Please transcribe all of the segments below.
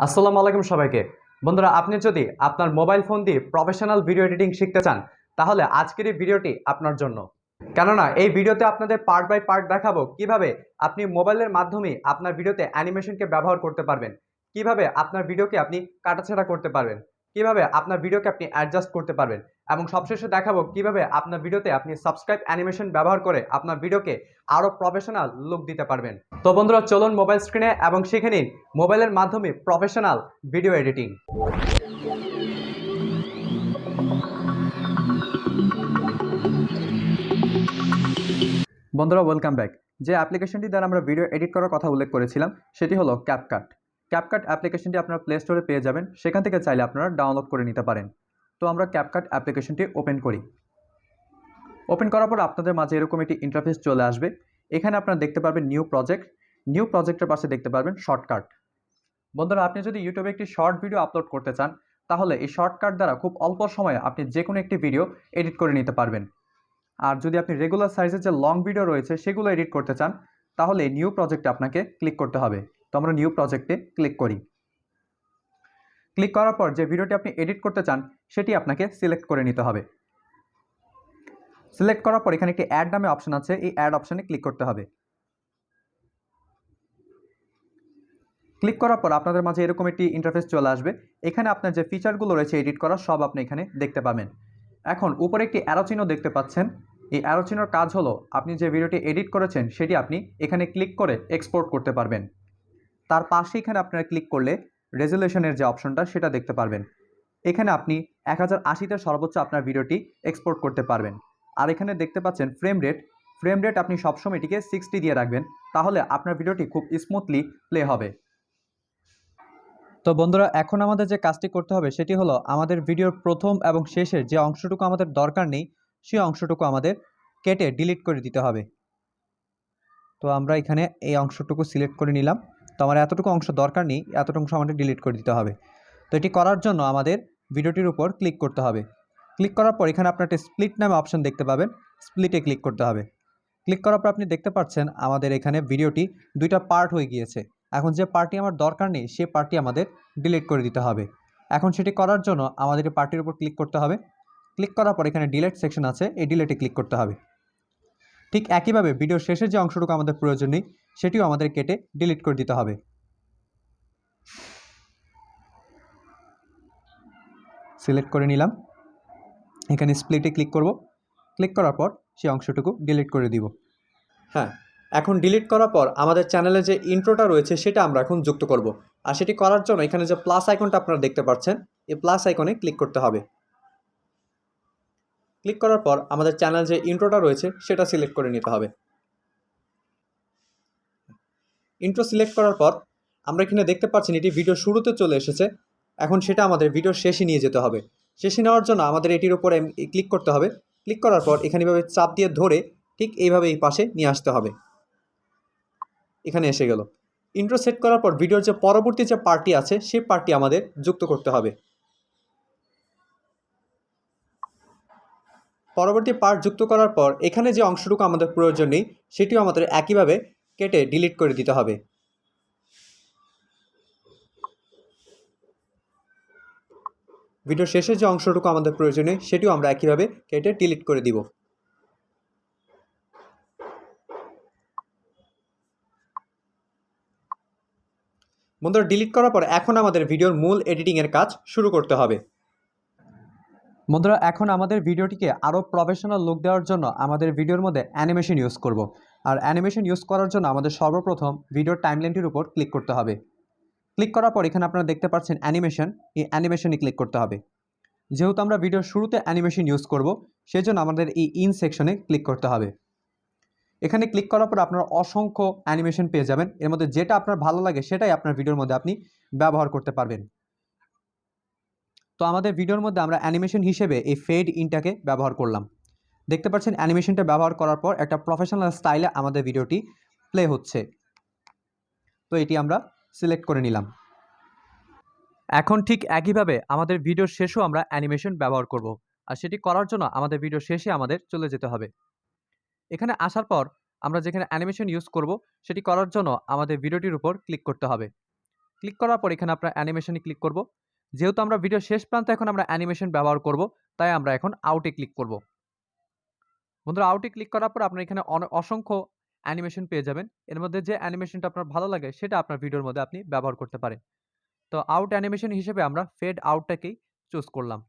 আসসালামু আলাইকুম সবাইকে। বন্ধুরা, আপনি যদি আপনার মোবাইল ফোন দিয়ে প্রফেশনাল ভিডিও এডিটিং শিখতে চান, তাহলে আজকের এই ভিডিওটি আপনার জন্য। কেননা এই ভিডিওতে আপনাদের পার্ট বাই পার্ট দেখাবো কিভাবে আপনি মোবাইলের মাধ্যমে আপনার ভিডিওতে অ্যানিমেশনকে ব্যবহার করতে পারবেন, কিভাবে আপনার ভিডিওকে আপনি কাটাছেঁড়া করতে পারবেন, কিভাবে আপনার ভিডিওকে আপনি অ্যাডজাস্ট করতে পারবেন, এবং সবশেষে দেখাবো কিভাবে আপনার ভিডিওতে আপনি সাবস্ক্রাইব অ্যানিমেশন ব্যবহার করে আপনার ভিডিওকে আরও প্রফেশনাল লুক দিতে পারবেন। তো বন্ধুরা, চলুন মোবাইল স্ক্রিনে এবং শিখে নিন মোবাইলের মাধ্যমে প্রফেশনাল ভিডিও এডিটিং। বন্ধুরা, ওয়েলকাম ব্যাক। যে অ্যাপ্লিকেশনটি দ্বারা আমরা ভিডিও এডিট করার কথা উল্লেখ করেছিলাম সেটি হলো ক্যাপকাট। ক্যাপকাট অ্যাপ্লিকেশনটি আপনারা প্লে স্টোরে পেয়ে যাবেন, সেখান থেকে চাইলে আপনারা ডাউনলোড করে নিতে পারেন। তো আমরা ক্যাপকাট অ্যাপ্লিকেশনটি ওপেন করি। ওপেন করার পর আপনাদের মাঝে এরকম একটি ইন্টারফেস চলে আসবে। এখানে আপনারা দেখতে পারবেন নিউ প্রজেক্ট। নিউ প্রজেক্টের পাশে দেখতে পারবেন শর্টকাট। বন্ধুরা, আপনি যদি ইউটিউবে একটি শর্ট ভিডিও আপলোড করতে চান, তাহলে এই শর্টকাট দ্বারা খুব অল্প সময়ে আপনি যে কোনো একটি ভিডিও এডিট করে নিতে পারবেন। আর যদি আপনি রেগুলার সাইজের যে লং ভিডিও রয়েছে সেগুলো এডিট করতে চান, তাহলে নিউ প্রজেক্টে আপনাকে ক্লিক করতে হবে। তো আমরা নিউ প্রজেক্টে ক্লিক করি। ক্লিক করার পর যে ভিডিওটি আপনি এডিট করতে চান সেটি আপনাকে সিলেক্ট করে নিতে হবে। সিলেক্ট করার পর এখানে একটি অ্যাড নামে অপশন আছে, এই অ্যাড অপশনে ক্লিক করতে হবে। ক্লিক করার পর আপনাদের মাঝে এরকম একটি ইন্টারফেস চলে আসবে। এখানে আপনার যে ফিচারগুলো রয়েছে এডিট করা সব আপনি এখানে দেখতে পাবেন। এখন উপরে একটি অ্যারো চিহ্ন দেখতে পাচ্ছেন। এই অ্যারো চিহ্নর কাজ হলো আপনি যে ভিডিওটি এডিট করেছেন সেটি আপনি এখানে ক্লিক করে এক্সপোর্ট করতে পারবেন। তার পাশে এখানে আপনারা ক্লিক করলে রেজুলেশনের যে অপশনটা সেটা দেখতে পারবেন। এখানে আপনি 1080তে সর্বোচ্চ আপনার ভিডিওটি এক্সপোর্ট করতে পারবেন। আর এখানে দেখতে পাচ্ছেন ফ্রেম রেট। ফ্রেম রেট আপনি সবসময় এটিকে 60 দিয়ে রাখবেন, তাহলে আপনার ভিডিওটি খুব স্মুথলি প্লে হবে। তো বন্ধুরা, এখন আমাদের যে কাজটি করতে হবে সেটি হলো আমাদের ভিডিওর প্রথম এবং শেষের যে অংশটুকু আমাদের দরকার নেই সেই অংশটুকু আমাদের কেটে ডিলিট করে দিতে হবে। তো আমরা এখানে এই অংশটুকু সিলেক্ট করে নিলাম। তো আমার এতটুকু অংশ দরকার নেই, এতটুকু অংশ আমাদের ডিলিট করে দিতে হবে। তো এটি করার জন্য আমাদের ভিডিওটির উপর ক্লিক করতে হবে। ক্লিক করার পর এখানে আপনার একটা স্প্লিট নামে অপশন দেখতে পাবেন, স্প্লিটে ক্লিক করতে হবে। ক্লিক করার পর আপনি দেখতে পাচ্ছেন আমাদের এখানে ভিডিওটি দুইটা পার্ট হয়ে গিয়েছে। এখন যে পার্টটি আমার দরকার নেই সে পার্টটি আমাদের ডিলিট করে দিতে হবে। এখন সেটি করার জন্য আমাদের এই পার্টির উপর ক্লিক করতে হবে। ক্লিক করার পর এখানে ডিলিট সেকশন আছে, এই ডিলিটে ক্লিক করতে হবে। ঠিক একইভাবে ভিডিওর শেষের যে অংশটুকু আমাদের প্রয়োজন নেই সেটিও আমাদের কেটে ডিলিট করে দিতে হবে। সিলেক্ট করে নিলাম, এখানে স্প্লিটে ক্লিক করব। ক্লিক করার পর সেই অংশটুকু ডিলিট করে দিব। হ্যাঁ, এখন ডিলিট করার পর আমাদের চ্যানেলে যে ইন্ট্রোটা রয়েছে সেটা আমরা এখন যুক্ত করব। আর সেটি করার জন্য এখানে যে প্লাস আইকনটা আপনারা দেখতে পাচ্ছেন, এই প্লাস আইকনে ক্লিক করতে হবে। ক্লিক করার পর আমাদের চ্যানেল যে ইন্ট্রোটা রয়েছে সেটা সিলেক্ট করে নিতে হবে। ইন্ট্রো সিলেক্ট করার পর আমরা এখানে দেখতে পাচ্ছেন এটি ভিডিও শুরুতে চলে এসেছে। এখন সেটা আমাদের ভিডিওর শেষে নিয়ে যেতে হবে। শেষে নেওয়ার জন্য আমাদের এটির উপরে ক্লিক করতে হবে। ক্লিক করার পর এখানে এভাবে চাপ দিয়ে ধরে ঠিক এইভাবে এই পাশে নিয়ে আসতে হবে। এখানে এসে গেল। ইন্ট্রো সেট করার পর ভিডিওর যে পরবর্তী যে পার্টটি আছে সেই পার্টটি আমাদের যুক্ত করতে হবে। পরবর্তী পার্ট যুক্ত করার পর এখানে যে অংশটুকু আমাদের প্রয়োজন নেই সেটিও আমাদের একইভাবে কেটে ডিলিট করে দিতে হবে। ভিডিওর শেষে যে অংশটুকু আমাদের প্রয়োজন নেই সেটিও আমরা একইভাবে কেটে ডিলিট করে দিব। বন্ধুরা, ডিলিট করার পর এখন আমাদের ভিডিওর মূল এডিটিংয়ের কাজ শুরু করতে হবে। বন্ধুরা, এখন আমাদের ভিডিওটিকে আরও প্রফেশনাল লুক দেওয়ার জন্য আমাদের ভিডিওর মধ্যে অ্যানিমেশন ইউজ করব। আর অ্যানিমেশন ইউজ করার জন্য আমাদের সর্বপ্রথম ভিডিওর টাইমলাইনটির উপর ক্লিক করতে হবে। ক্লিক করার পর এখানে আপনারা দেখতে পাচ্ছেন অ্যানিমেশন, এই অ্যানিমেশনে ক্লিক করতে হবে। যেহেতু আমরা ভিডিওর শুরুতে অ্যানিমেশন ইউজ করব সেই জন্য আমাদের এই ইন সেকশনে ক্লিক করতে হবে। এখানে ক্লিক করার পর আপনারা অসংখ্য অ্যানিমেশন পেয়ে যাবেন। এর মধ্যে যেটা আপনার ভালো লাগে সেটাই আপনার ভিডিওর মধ্যে আপনি ব্যবহার করতে পারবেন। তো আমাদের ভিডিওর মধ্যে আমরা অ্যানিমেশন হিসেবে এই ফেড ইনটাকে ব্যবহার করলাম। দেখতে পাচ্ছেন অ্যানিমেশনটা ব্যবহার করার পর একটা প্রফেশনাল স্টাইলে আমাদের ভিডিওটি প্লে হচ্ছে। তো এটি আমরা সিলেক্ট করে নিলাম। এখন ঠিক একইভাবে আমাদের ভিডিওর শেষেও আমরা অ্যানিমেশন ব্যবহার করব। আর সেটি করার জন্য আমাদের ভিডিও শেষে আমাদের চলে যেতে হবে। এখানে আসার পর আমরা যেখানে অ্যানিমেশন ইউজ করব সেটি করার জন্য আমাদের ভিডিওটির উপর ক্লিক করতে হবে। ক্লিক করার পর এখানে আপনার অ্যানিমেশনে ক্লিক করব। যেহেতু আমরা ভিডিও শেষ প্রান্তে এখন আমরা অ্যানিমেশন ব্যবহার করব, তাই আমরা এখন আউটে ক্লিক করব। বন্ধুরা, আউটে ক্লিক করার পর আপনার এখানে অসংখ্য অ্যানিমেশন পেয়ে যাবেন। এর মধ্যে যে অ্যানিমেশনটা আপনার ভালো লাগে সেটা আপনার ভিডিওর মধ্যে আপনি ব্যবহার করতে পারেন। তো আউট অ্যানিমেশন হিসেবে আমরা ফেড আউটটাকেই চুজ করলাম।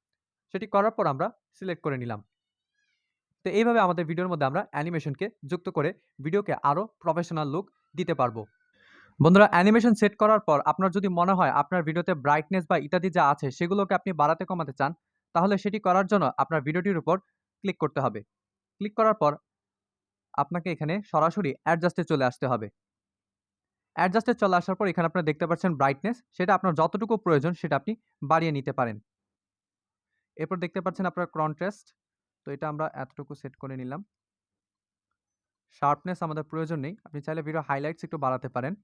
সেটি করার পর আমরা সিলেক্ট করে নিলাম। তো এইভাবে আমাদের ভিডিওর মধ্যে আমরা অ্যানিমেশনকে যুক্ত করে ভিডিওকে আরও প্রফেশনাল লুক দিতে পারবো। বন্ধুরা, অ্যানিমেশন সেট করার পর আপনার যদি মনে হয় আপনার ভিডিওতে ব্রাইটনেস বা ইত্যাদি যা আছে সেগুলোকে আপনি বাড়াতে কমাতে চান, তাহলে সেটি করার জন্য আপনার ভিডিওটির উপর ক্লিক করতে হবে। ক্লিক করার পর আপনাকে এখানে সরাসরি অ্যাডজাস্টে চলে আসতে হবে। অ্যাডজাস্টে চলে আসার পর এখানে আপনারা দেখতে পাচ্ছেন ব্রাইটনেস, সেটা আপনার যতটুকু প্রয়োজন সেটা আপনি বাড়িয়ে নিতে পারেন। এরপর দেখতে পাচ্ছেন আপনার কন্ট্রাস্ট, তো এটা আমরা এতটুকু সেট করে নিলাম। শার্পনেস আমাদের প্রয়োজন নেই, আপনি চাইলে ভিডিও হাইলাইটস একটু বাড়াতে পারেন।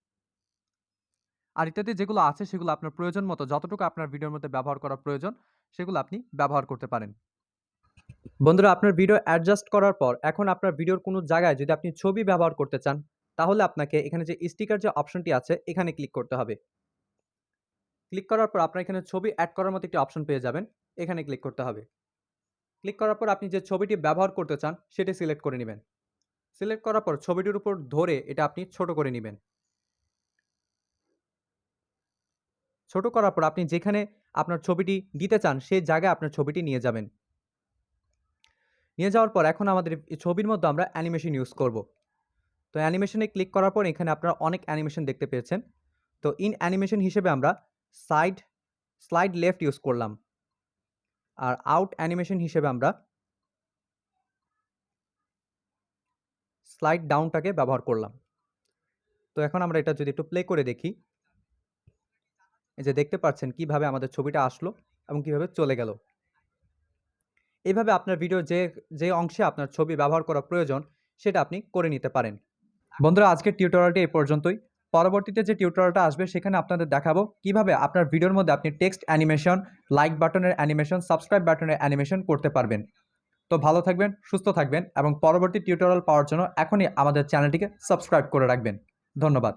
আর ইত্যাদি যেগুলো আছে সেগুলো আপনার প্রয়োজন মতো যতটুকু আপনার ভিডিওর মধ্যে ব্যবহার করা প্রয়োজন সেগুলো আপনি ব্যবহার করতে পারেন। বন্ধুরা, আপনার ভিডিও অ্যাডজাস্ট করার পর এখন আপনার ভিডিওর কোনো জায়গায় যদি আপনি ছবি ব্যবহার করতে চান, তাহলে আপনাকে এখানে যে স্টিকার যে অপশনটি আছে এখানে ক্লিক করতে হবে। ক্লিক করার পর আপনার এখানে ছবি অ্যাড করার মতো একটি অপশন পেয়ে যাবেন, এখানে ক্লিক করতে হবে। ক্লিক করার পর আপনি যে ছবিটি ব্যবহার করতে চান সেটি সিলেক্ট করে নেবেন। সিলেক্ট করার পর ছবিটির উপর ধরে এটা আপনি ছোট করে নেবেন। ছোট করার পর আপনি যেখানে আপনার ছবিটি দিতে চান সেই জায়গায় আপনার ছবিটি নিয়ে যাবেন। নিয়ে যাওয়ার পর এখন আমাদের এই ছবির মধ্যে আমরা অ্যানিমেশন ইউজ করব। তো অ্যানিমেশনে ক্লিক করার পর এখানে আপনারা অনেক অ্যানিমেশন দেখতে পেয়েছেন। তো ইন অ্যানিমেশন হিসেবে আমরা স্লাইড লেফট ইউজ করলাম। আর আউট অ্যানিমেশন হিসেবে আমরা স্লাইড ডাউনটাকে ব্যবহার করলাম। তো এখন আমরা এটা যদি একটু প্লে করে দেখি, এই যে দেখতে পাচ্ছেন কিভাবে আমাদের ছবিটা আসলো এবং কিভাবে চলে গেল। এইভাবে আপনার ভিডিও যে অংশে আপনার ছবি ব্যবহার করা প্রয়োজন সেটা আপনি করে নিতে পারেন। বন্ধুরা, আজকের টিউটোরিয়ালটি এই পর্যন্তই। পরবর্তীতে যে টিউটোরিয়ালটা আসবে সেখানে আপনাদের দেখাবো কিভাবে আপনার ভিডিওর মধ্যে আপনি টেক্সট অ্যানিমেশন, লাইক বাটনের অ্যানিমেশন, সাবস্ক্রাইব বাটনের অ্যানিমেশন করতে পারবেন। তো ভালো থাকবেন, সুস্থ থাকবেন এবং পরবর্তী টিউটোরিয়াল পাওয়ার জন্য এখনই আমাদের চ্যানেলটিকে সাবস্ক্রাইব করে রাখবেন। ধন্যবাদ।